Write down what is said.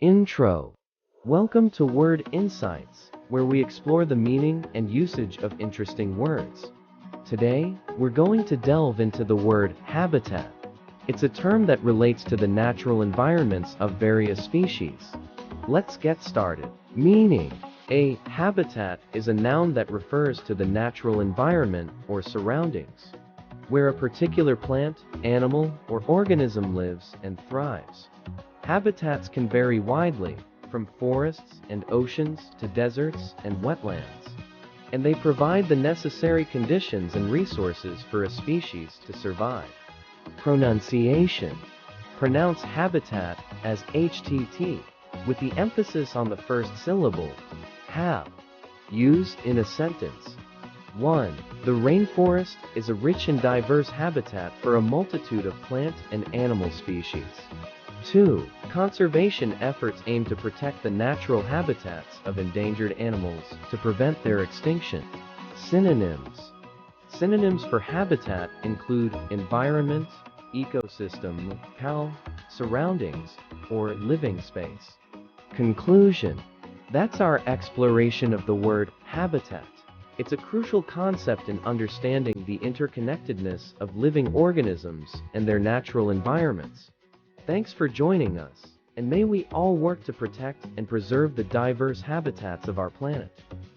Intro. Welcome to Word Insights, where we explore the meaning and usage of interesting words. Today, we're going to delve into the word habitat. It's a term that relates to the natural environments of various species. Let's get started. Meaning. A habitat is a noun that refers to the natural environment or surroundings, where a particular plant, animal, or organism lives and thrives. Habitats can vary widely, from forests and oceans to deserts and wetlands, and they provide the necessary conditions and resources for a species to survive. Pronunciation. Pronounce habitat as HTT, with the emphasis on the first syllable, hab. Used in a sentence. 1. The rainforest is a rich and diverse habitat for a multitude of plant and animal species. 2. Conservation efforts aim to protect the natural habitats of endangered animals to prevent their extinction. Synonyms. Synonyms for habitat include environment, ecosystem, locale, surroundings, or living space. Conclusion. That's our exploration of the word habitat. It's a crucial concept in understanding the interconnectedness of living organisms and their natural environments. Thanks for joining us, and may we all work to protect and preserve the diverse habitats of our planet.